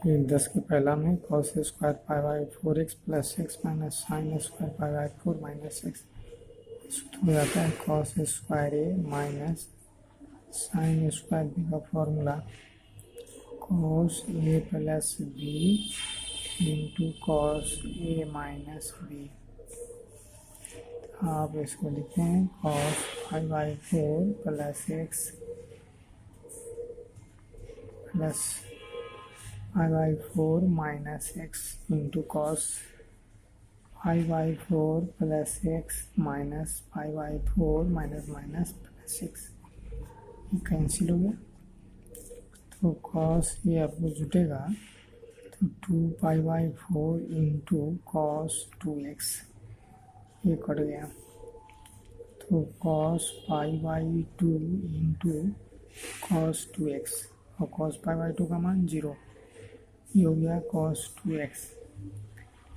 ये 10 के पहला में cos square pi by 4x plus x minus sine square pi by 4 minus x सूत्र हो जाता है cos स्क्वायर ए माइनस साइन स्क्वायर बी का फॉर्मूला cos ए प्लस बी इंटू cos ए माइनस बी। आप इसको लिखें cos pi by 4 plus x plus pi by 4 minus x into cos pi by 4 plus x minus pi by 4 minus minus plus x, ये cancel हो गया तो cos ये आपको जुटेगा तो 2 पाई बाई 4 इंटू कॉस 2x, ये कट गया तो cos pi by 2 into cos 2x और कॉस पाई बाई 2 का मान 0, ये हो गया cos 2x,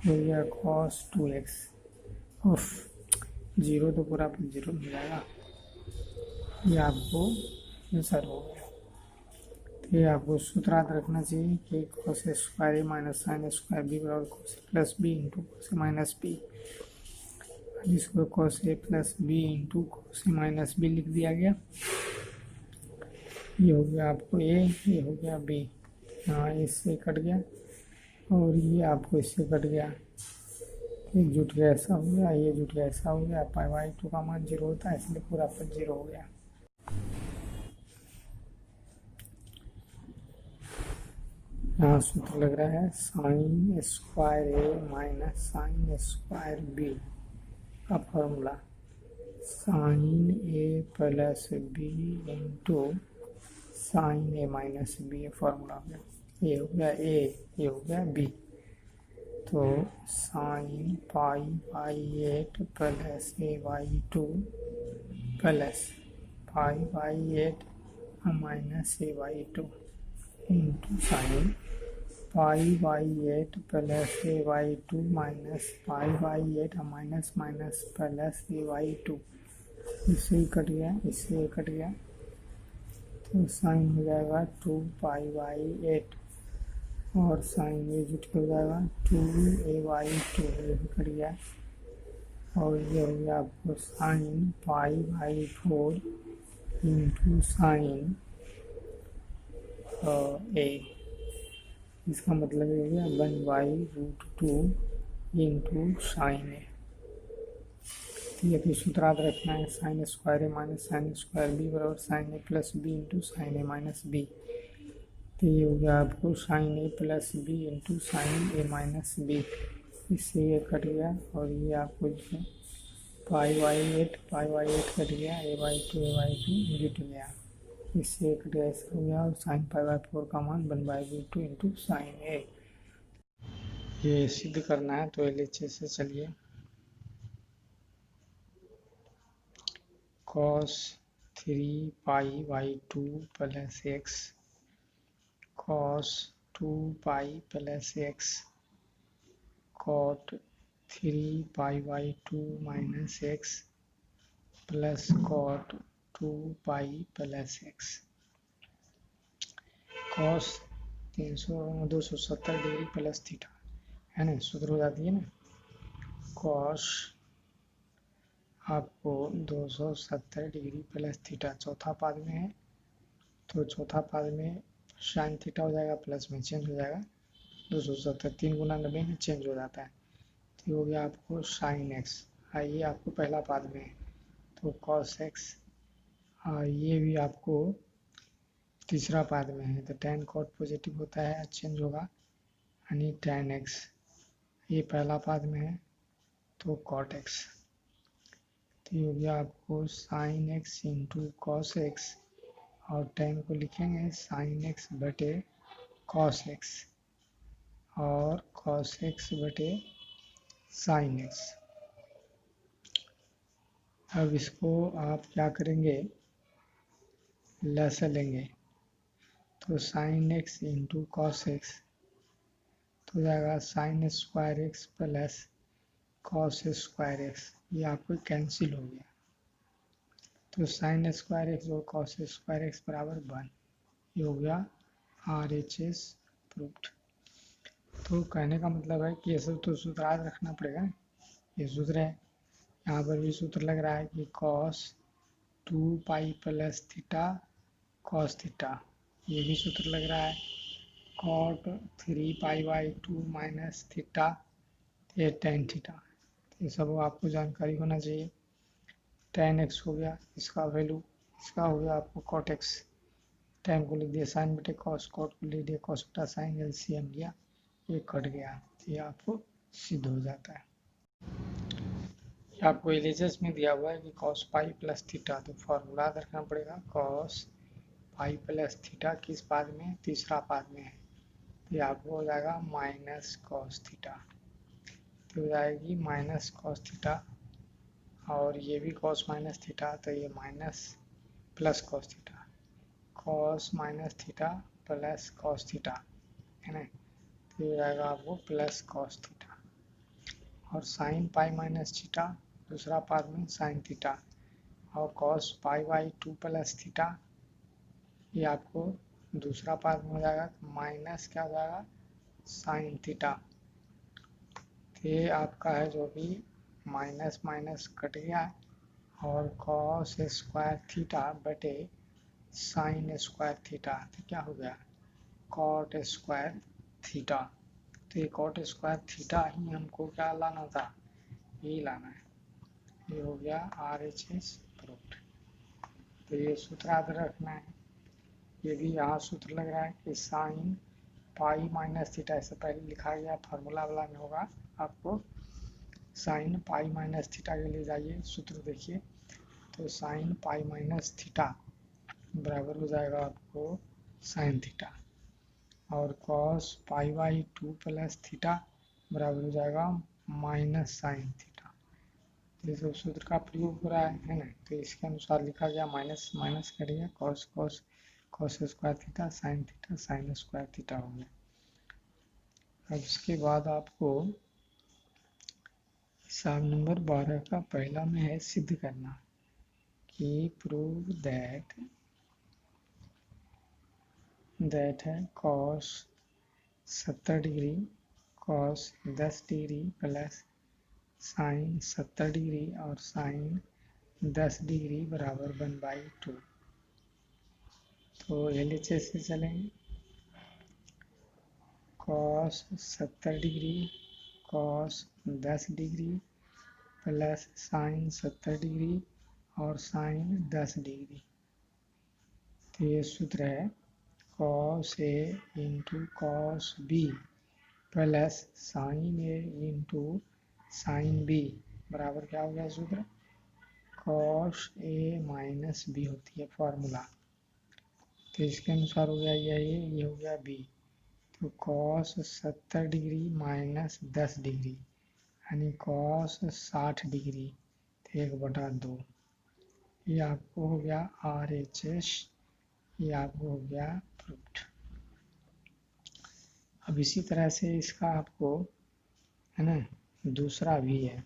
हो गया cos 2x। उफ, 0 तो पूरा 0 मिल जाएगा, ये आपको आंसर हो गया। तो ये आपको सूत्र याद रखना चाहिए कि cos स्क्वायर ए माइनस साइन स्क्वायर बी बराबर cos ए प्लस बी इंटू cos ए माइनस बी, जिसको cos ए प्लस बी इंटू cos ए माइनस बी लिख दिया गया। ये हो गया आपको ए, ये हो गया बी, हाँ इससे कट गया और ये आपको इससे कट गया, ये जुट गया ऐसा हो गया, ये जुट गया ऐसा हो गया, पाई बाई 2 का मान 0 होता है इसलिए पूरा पर 0 हो गया। यहाँ सूत्र लग रहा है साइन स्क्वायर ए माइनस साइन स्क्वायर बी का formula sine A plus B into sine A minus B formula हो गया, ये हो गया ए, ये हो गया बी। तो sign pi by 8 plus A by 2 plus pi by 8 minus A by 2 into sine pi by 8 plus A by 2 minus pi by 8 minus minus plus A by 2, इससे ही कट गया, इससे ही कट गया तो sign हो जाएगा 2 pi by 8 और sign ये जुट के हो जाएगा 2 ए बाई 2, ये भी कट गया और ये हो गया आपको sine pi by 4 into sine A, इसका मतलब ये हो गया 1/√2 इंटू साइन ए। ये भी सूत्र याद रखना है साइन स्क्वायर ए माइनस साइन स्क्वायर बी बराबर sign A plus B into sine A minus B. तो ये हो गया आपको sign A plus B into sine A minus B, इससे ये कट गया और ये आपको जो पाई बाई 8 कट गया, ए बाई 2 जुट गया, इससे कट गया, ऐसा हो गया और साइन पाई बाई 4 का मान 1/√2 इंटू साइन ए। ये सिद्ध करना है तो LHS से चलिए cos 3 pi by 2 plus x cos 2 pi plus x cot 3 pi by 2 minus x plus cot 2 pi plus x cos 270 degree plus theta है ना, सूत्र हो जाती है ना, cos आपको 270 डिग्री प्लस थीटा चौथा पाद में है तो चौथा पाद में साइन थीटा हो जाएगा, प्लस में चेंज हो जाएगा 270, 3 गुना 90 में चेंज हो जाता है तो हो गया आपको साइन एक्स। ये आपको पहला पाद में है तो कॉस एक्स, ये भी आपको तीसरा पाद में है तो tan कॉट पॉजिटिव होता है, चेंज होगा यानी tan एक्स, ये पहला पाद में है तो कॉट एक्स, तो ये हो गया आपको sine x into cos x और tan को लिखेंगे साइन एक्स बटे कॉस एक्स और कॉस एक्स बटे साइन एक्स। अब इसको आप क्या करेंगे, लसा लेंगे तो sine x into cos x तो हो जाएगा sign square x plus cos square x, ये आपको कैंसिल हो गया तो साइन स्क्वायर एक्स और कॉस स्क्वायर एक्स बराबर 1, ये हो गया RHS प्रूव्ड। तो कहने का मतलब है कि ये सब तो सूत्र याद रखना पड़ेगा ना। ये सूत्र है, यहाँ पर भी सूत्र लग रहा है कि cos 2 pi plus theta cos theta, ये भी सूत्र लग रहा है। Cot 3 pi by 2 minus theta, ये टेन थीटा, ये सब आपको जानकारी होना चाहिए। टेन एक्स हो गया इसका वैल्यू, इसका हो गया आपको कॉट एक्स, टेन को लिख दिया साइन बटे कॉस, कॉट को लिख दिया कॉस बटा साइन, एलसीएम लिया, ये कट गया, ये आपको सिद्ध हो जाता है। आपको एलएचएस में दिया हुआ है कि कॉस पाई प्लस थीटा, तो फॉर्मूला रखना पड़ेगा। कॉस पाई प्लस थीटा किस पाद में, तीसरा पाद में है, तो ये आपको हो जाएगा माइनस कॉस थीटा, तो हो जाएगी माइनस कॉस थीटा, और ये भी कॉस माइनस थीटा, तो ये minus plus cos theta, cos minus theta plus cos theta है ना, तो ये हो जाएगा आपको प्लस कॉस थीटा। और साइन पाई माइनस थीटा दूसरा पाद में साइन थीटा, और cos pi by 2 plus theta, ये आपको दूसरा पाद में हो जाएगा माइनस क्या हो जाएगा साइन थीटा। तो ये आपका है जो भी माइनस माइनस कट गया है, और कॉस स्क्वायर थीटा बटे साइन स्क्वायर थीटा, तो क्या हो गया कॉट स्क्वायर थीटा। तो ये कॉट स्क्वायर थीटा ही हमको क्या लाना था, यही लाना है, ये हो गया RHS प्रूफ्ड। तो ये सूत्र याद रखना है। ये भी यहाँ सूत्र लग रहा है कि साइन पाई माइनस थीटा, इससे पहले लिखा गया फार्मूला वाला में होगा आपको, साइन पाई माइनस थीटा के लिए जाइए, सूत्र देखिए, तो साइन पाई माइनस थीटा बराबर हो जाएगा आपको साइन थीटा, और cos pi by 2 plus theta बराबर हो जाएगा माइनस साइन थीटा। तो ये सब सूत्र का प्रयोग हो रहा है ना, तो इसके अनुसार लिखा गया, माइनस माइनस करिए, cos cos cos square theta sine square theta हो गया। अब इसके बाद आपको हिसाब नंबर 12 का पहला में है सिद्ध करना कि प्रूव दैट है cos 70 degree cos 10 degree plus sign 70 degree और साइन 10 डिग्री बराबर 1/2। तो LHS से चलेंगे, cos 70 degree cos 10 degree plus sign 70 degree और साइन 10 डिग्री, तो ये सूत्र है cos A into cos B plus sign A into sine B बराबर क्या हो गया सूत्र, कॉस A माइनस B होती है फॉर्मूला, तो इसके अनुसार हो गया ये हो गया B। तो कॉस 70 डिग्री माइनस 10 डिग्री यानी कॉस 60 डिग्री, तो 1/2, ये आपको हो गया RHS, ये आपको हो गया प्रूफ्ड। अब इसी तरह से इसका आपको है ना दूसरा भी है,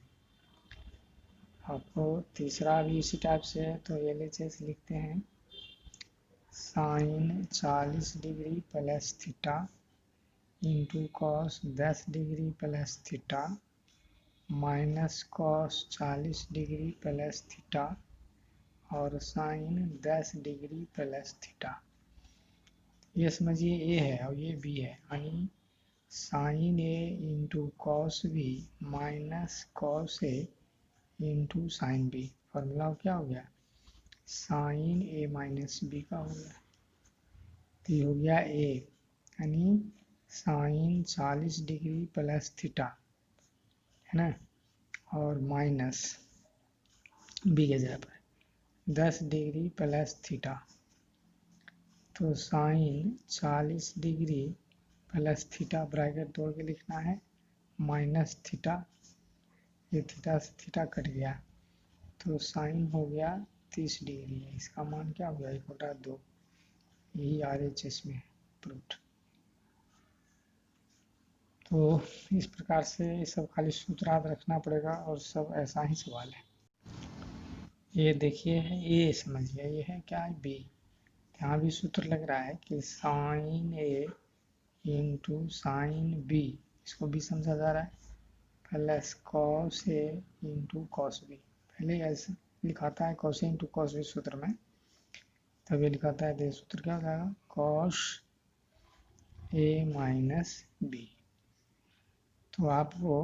आपको तीसरा भी इसी टाइप से है, तो LHS लिखते हैं sine 40 degree plus theta into cos 10 degree plus theta minus cos 40 degree plus theta और साइन 10 डिग्री प्लस थीटा। ये समझिए ए है और ये बी है, यानी sine A into cos B minus cos A into sine B, formula क्या हो गया साइन ए माइनस बी का हो गया, तो ये हो गया ए, यानी साइन 40 डिग्री प्लस थीटा है ना, और माइनस बी के जगह पर 10 डिग्री प्लस थीटा, तो sine 40 degree plus theta bracket तोड़ के लिखना है माइनस थीटा, ये थीटा से थीटा कट गया, तो साइन हो गया 30 डिग्री है, इसका मान क्या हो गया 1/2, यही RHS में प्रूफ्ड। तो इस प्रकार से ये सब खाली सूत्र याद रखना पड़ेगा और सब ऐसा ही सवाल है। ये देखिए है ए, समझिए ये है क्या है बी, यहाँ भी सूत्र लग रहा है कि sign A into sine B इसको बी समझा जा रहा है, plus cos A into cos B. पहले ऐसे लिखाता है cos A into cos B सूत्र में, तब ये लिखाता है, तो सूत्र क्या हो जाएगा, कॉस ए माइनस बी। तो आपको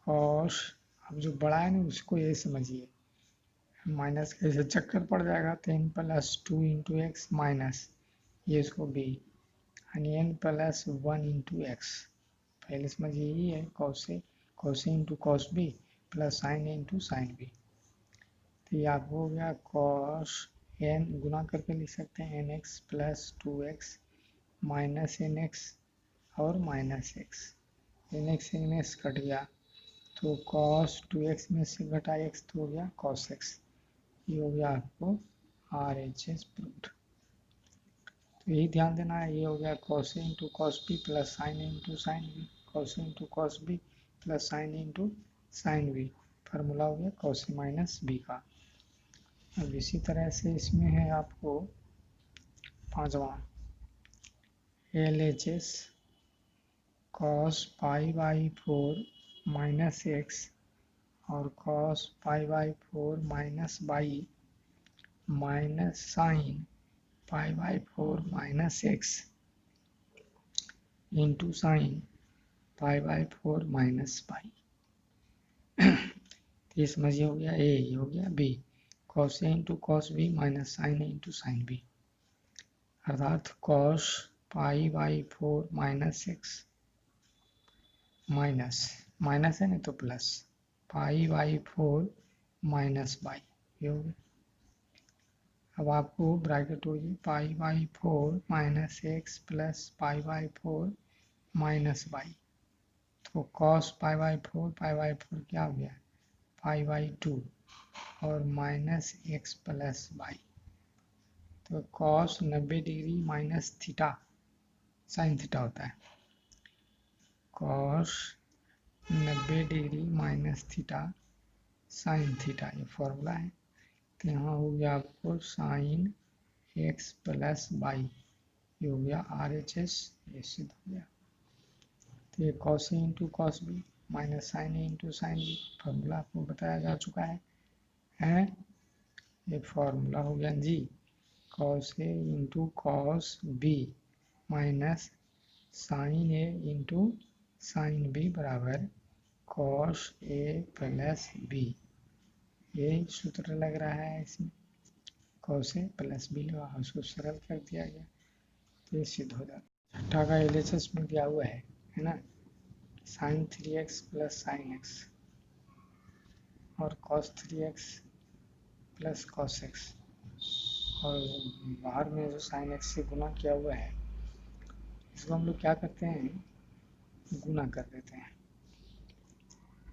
कॉस, अब जो बड़ा है ना उसको ए समझिए, माइनस के से चक्कर पड़ जाएगा, तो n plus 2 into x minus ये इसको बी, यानी एन प्लस 1 इंटू एक्स। पहले समझिए यही है cos A into cos B plus sine A into sine B. तो ये आपको हो गया कॉस एन, गुना करके लिख सकते हैं n x plus 2x minus n x और minus x, n x cut गया, तो कॉस 2x में से घटा x तो हो गया कॉस x। ये हो गया आपको RHS प्रूव्ड। तो यही ध्यान देना है, ये हो गया cos A into cos B plus sine A into sine B, cos A into cos B plus sine A into sine B, formula हो गया कॉस ए माइनस बी का। अब इसी तरह से इसमें है आपको पांचवा LHS cos pi by 4 minus x और cos pi by 4 minus by minus sine pi by 4 minus x into sine pi by 4 minus pi. तो ये समझिए हो गया ए, ये हो गया B, cos A into cos B minus sine A into sine B, अर्थात cos pi by 4 minus x minus है नहीं तो plus pi by 4 minus by, ये हो गया। अब आपको ब्रैकेट होगी पाई by 4 minus x plus pi by 4 minus by, तो कॉस पाई बाई 4 क्या हो गया पाई बाई 2 और माइनस एक्स प्लस बाई, तो cos 90 degree minus theta sine theta होता है, cos 90 degree minus theta sine theta, ये फॉर्मूला है। तो यहाँ हो गया आपको साइन एक्स प्लस बाई, ये हो गया RHS, ये सिद्ध हो गया। तो ये cos A into cos B minus sine A into sine B, formula आपको बताया जा चुका है? ये फॉर्मूला हो गया जी, cos A into cos B minus sine A into sine B बराबर कॉस ए प्लस बी। यही सूत्र लग रहा है इसमें, कॉस ए प्लस बी लगा, उसको सरल कर दिया गया, तो ये सिद्ध हो जाता है। छठा का LHS में दिया हुआ है ना, sine 3x plus sine x और cos 3x plus cos x, और बाहर में जो साइन एक्स से गुना किया हुआ है इसको हम लोग क्या करते हैं, गुना कर देते हैं,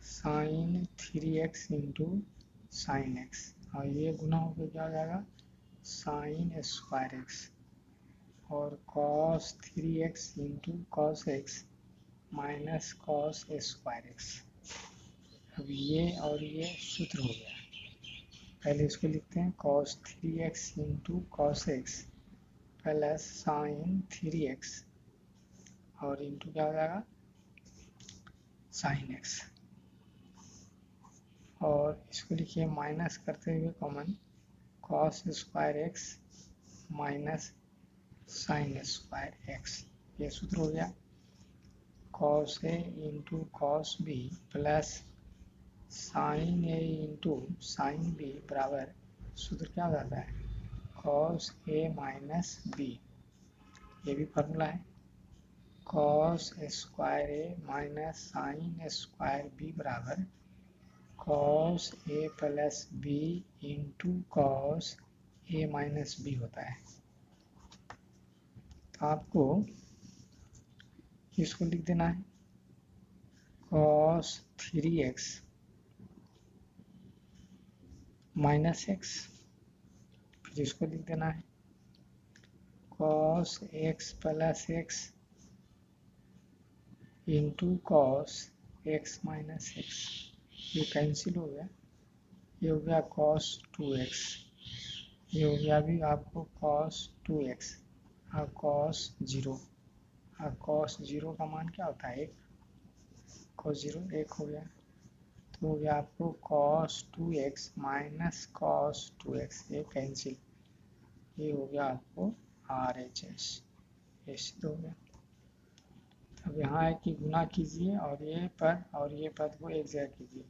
sign 3x into sine x, और ये गुना होकर क्या हो जाएगा साइन स्क्वायर एक्स, और cos 3x into cos x minus cos square x. अब ये और ये सूत्र हो गया, पहले इसको लिखते हैं cos 3x into cos x plus sign 3x और इंटू क्या हो जाएगा साइन एक्स, और इसको लिखिए माइनस करते हुए common cos square x minus sine square x, ये सूत्र हो गया। Cos A into cos B plus sine A into sine B बराबर सूत्र क्या हो जाता है कॉस ए माइनस बी, ये भी फॉर्मूला है, कॉस स्क्वायर ए माइनस साइन स्क्वायर बी बराबर cos A plus B into cos A minus B होता है। तो आपको इसको लिख देना है cos 3x माइनस एक्स, फिर इसको लिख देना है cos x plus x into cos x minus x, ये कैंसिल हो गया, ये हो गया cos 2x, ये हो गया अभी आपको cos 2x और cos 0, और cos 0 का मान क्या होता है 1, cos 0 1 हो गया, तो हो गया आपको cos 2x minus cos 2x, ये कैंसिल, ये हो गया आपको RHS, ये सिद्ध हो गया। अब यहाँ है कि गुना कीजिए और ये पद को एक जगह कीजिए,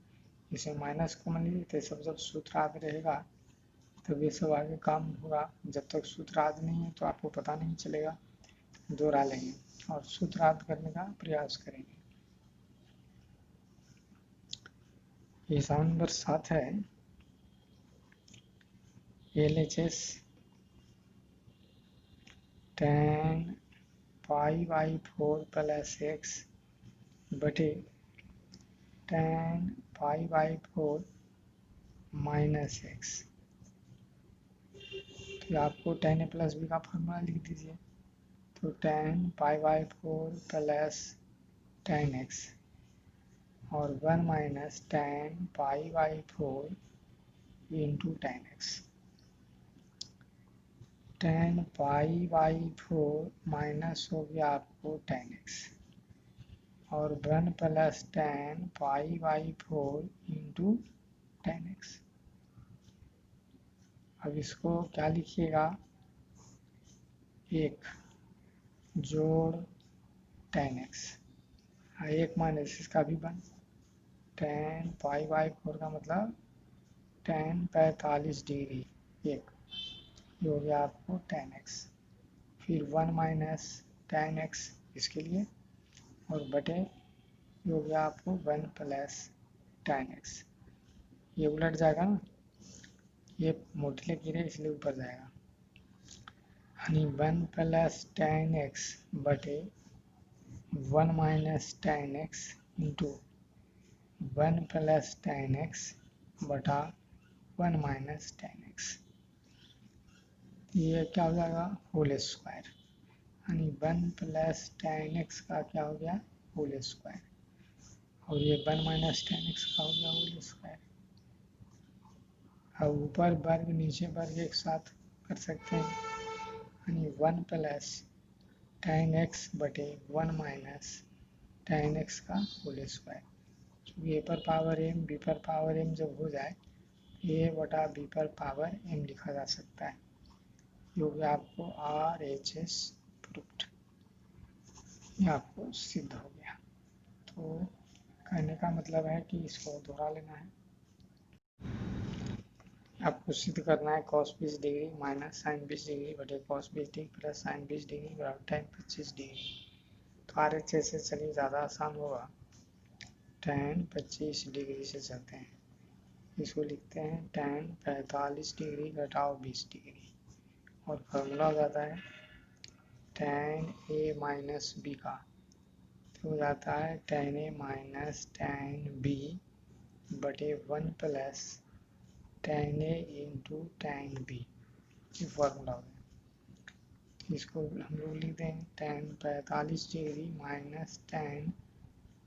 इसे माइनस कॉमन लीजिए, तो सब जब सूत्र याद रहेगा तब ये सब आगे काम होगा। जब तक सूत्र याद नहीं है तो आपको पता नहीं चलेगा, दोहरा लेंगे और सूत्र याद करने का प्रयास करेंगे। ये सवाल नंबर 7 है, LHS tan π/4 प्लस x बटे tan π/4 माइनस x, तो आपको tan a प्लस बी का फॉर्मूला लिख दीजिए। तो tan π/4 प्लस tan x और 1 minus tan π/4 into tan x। tan π/4 minus हो गया आपको tan x और 1 plus tan π/4 into tan x। अब इसको क्या लिखिएगा, 1 जोड़ tan x, 1 माइनस इसका भी 1, tan π/4 का मतलब tan 45 डिग्री 1, ये हो गया आपको tan x, फिर 1 माइनस tan x इसके लिए और बटे ये हो गया आपको 1 प्लस tan x, ये उलट जाएगा ना, ये मोटे गिरे इसलिए ऊपर जाएगा, यानी 1 प्लस tan x बटे 1 minus tan x into 1 plus tan x बटा 1 माइनस tan x, ये क्या हो जाएगा होल स्क्वायर, यानी 1 प्लस tan x का क्या हो गया होल स्क्वायर और ये 1 माइनस tan x का हो गया होल स्क्वायर। अब ऊपर वर्ग नीचे वर्ग एक साथ कर सकते हैं, यानी 1 प्लस tan x बटे 1 माइनस tan x का होल स्क्वायर, ए पर पावर m बी पर पावर m जब हो जाए a बटा b पर पावर m लिखा जा सकता है, जो कि आपको RHS प्रूफ्ड, ये आपको सिद्ध हो गया। तो कहने का मतलब है कि इसको दोहरा लेना है, आपको सिद्ध करना है cos 20 degree minus sin 20 degree बटे cos 20 degree plus sin 20 degree बराबर tan 25 डिग्री। तो RHS से चलिए ज़्यादा आसान होगा, tan 25 डिग्री से चलते हैं, इसको लिखते हैं tan 45 डिग्री घटाओ 20 डिग्री और फॉर्मूला हो जाता है tan a माइनस बी का, तो हो जाता है tan a minus tan b बटे 1 plus tan a into tan b, ये फॉर्मूला हो गया। इसको हम लोग लिख दें tan 45 degree minus tan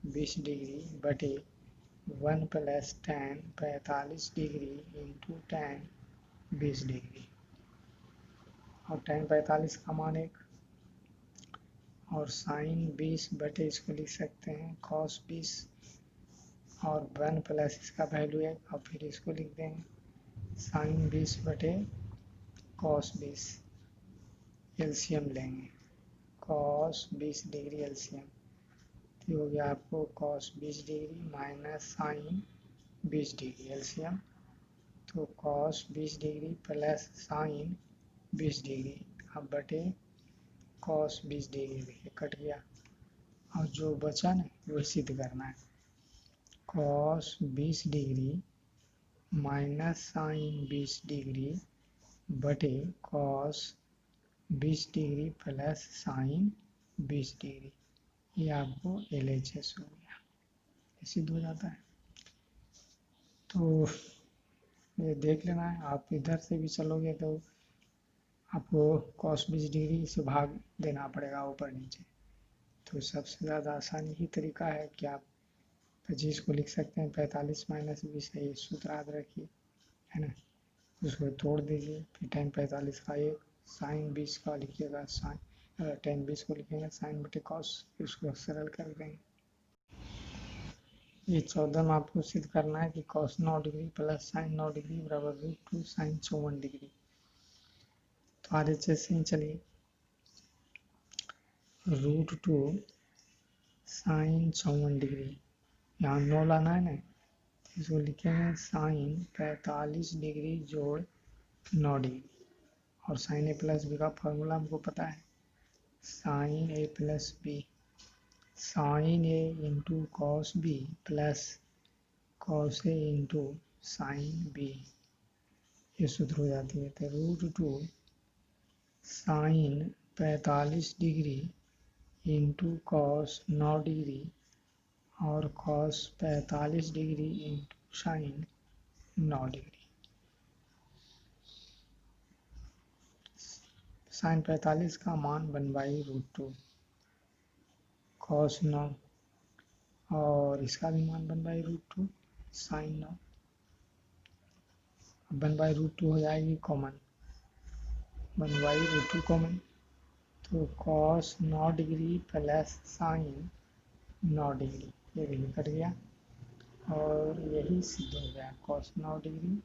20 degree बटे 1 plus tan 45 degree into tan 20 degree और tan 45 का मान 1 और sin 20 बटे इसको लिख सकते हैं cos 20 और 1 प्लस इसका वैल्यू 1 और फिर इसको लिख देंगे sin 20 बटे cos 20, एलसीएम लेंगे cos 20 डिग्री एलसीएम, तो हो गया आपको cos 20 degree minus sin 20 degree LCM, तो cos 20 degree plus sin 20 degree अब बटे cos 20 डिग्री, देखिए कट गया और जो बचा ना वो सिद्ध करना है, cos 20 degree minus sin 20 degree बटे cos 20 degree plus sin 20 degree, ये आपको LHS हो गया, ये सिद्ध हो जाता है। तो ये देख लेना है, आप इधर से भी चलोगे तो आपको cos 20 डिग्री से भाग देना पड़ेगा ऊपर नीचे, तो सबसे ज़्यादा आसानी ही तरीका है कि आप 25 को लिख सकते हैं 45 माइनस 20 है, ये सूत्र याद रखिए, है ना, उसको तोड़ दीजिए, फिर tan 45 का 1 sin 20 का लिखिएगा tan 20 को लिखेंगे sin बटे cos, फिर उसको सरल कर देंगे। ये 14 में आपको सिद्ध करना है कि cos 9 degree plus sign 9 degree बराबर √2 साइन 54 डिग्री। तो RHS से ही चलिए, √2 साइन 54 डिग्री, यहाँ 9 लाना है ना, इसको लिखेंगे साइन 45 डिग्री जोड़ 9 डिग्री। और साइन ए प्लस बी का फॉर्मूला हमको पता है, sine A plus B, sine A into cos B plus cos A into sine B, ये सूत्र हो जाती है। तो √2 sine 45 degree into cos 9 degree और cos 45 degree into sine 9 degree. Sine 45 का मान 1/√2, कॉस 9 और इसका भी मान 1/√2 साइन 9, 1/√2 हो जाएगी कॉमन, 1/√2 कॉमन, तो cos 9 degree plus sign 9 degree, ये भी कट गया और यही सिद्ध हो गया, कॉस 9 डिग्री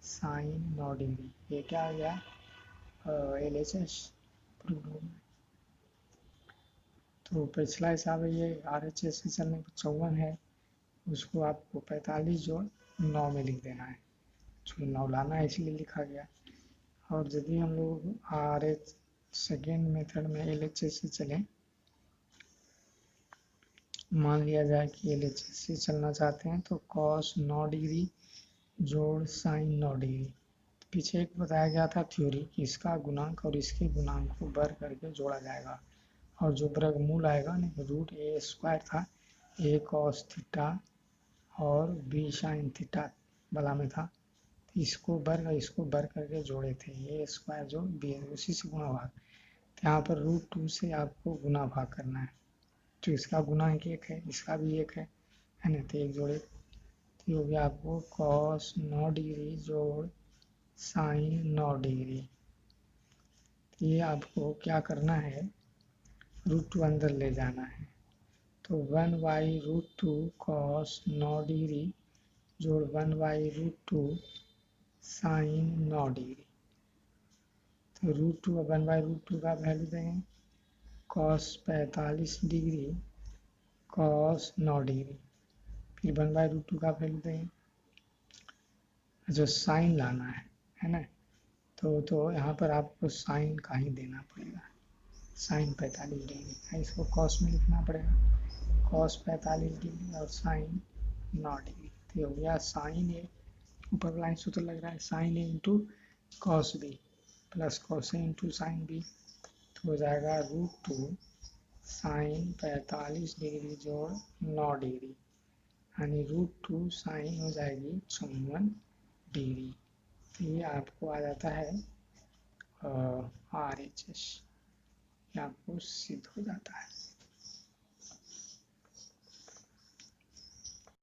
साइन 9 डिग्री, ये क्या आ गया, LHS प्रूव हो गया। तो पिछला हिसाब है ये RHS से चलने पर 54 है, उसको आपको 45 जोड़ 9 में लिख देना है, जो 9 लाना है इसलिए लिखा गया। और यदि हम लोग RH सेकेंड मेथड में LHS से चलें, मान लिया जाए कि LHS से चलना चाहते हैं, तो cos 9 डिग्री जोड़ साइन 9 डिग्री, पीछे एक बताया गया था थ्योरी कि इसका गुणांक और इसके गुणांक को वर्ग करके जोड़ा जाएगा, और जो वर्गमूल आएगा ना, √a² था, a cos थीटा और b sin थीटा वाला में था, इसको वर्ग करके जोड़े थे, a² जो b, उसी से गुणा भाग। तो यहाँ पर √2 से आपको गुणा भाग करना है, तो इसका गुणांक 1 है, इसका भी 1 है ना, तो एक जोड़े, तो हो गया आपको cos 9 डिग्री जोड़ साइन 9 डिग्री। ये आपको क्या करना है, √2 अंदर ले जाना है, तो 1/√2 cos 9 डिग्री जोड़ 1/√2 साइन 9 डिग्री। तो √2 1/√2 का वैल्यू देंगे, cos 45 डिग्री cos 9 डिग्री, फिर 1/√2 का वैल्यू देंगे, जो साइन लाना है ना, तो यहाँ पर आपको साइन का ही देना पड़ेगा, साइन 45 डिग्री है, इसको कॉस में लिखना पड़ेगा, कॉस 45 डिग्री और साइन 9 डिग्री। तो हो गया साइन ए, ऊपर लाइन सूत्र लग रहा है, sine A into cos B plus cos A into sine B, तो हो जाएगा √2 साइन 45 डिग्री जोड़ 9 डिग्री, यानी √2 साइन हो जाएगी 54 डिग्री। तो ये आपको आ जाता है RHS, ये आपको सिद्ध हो जाता है।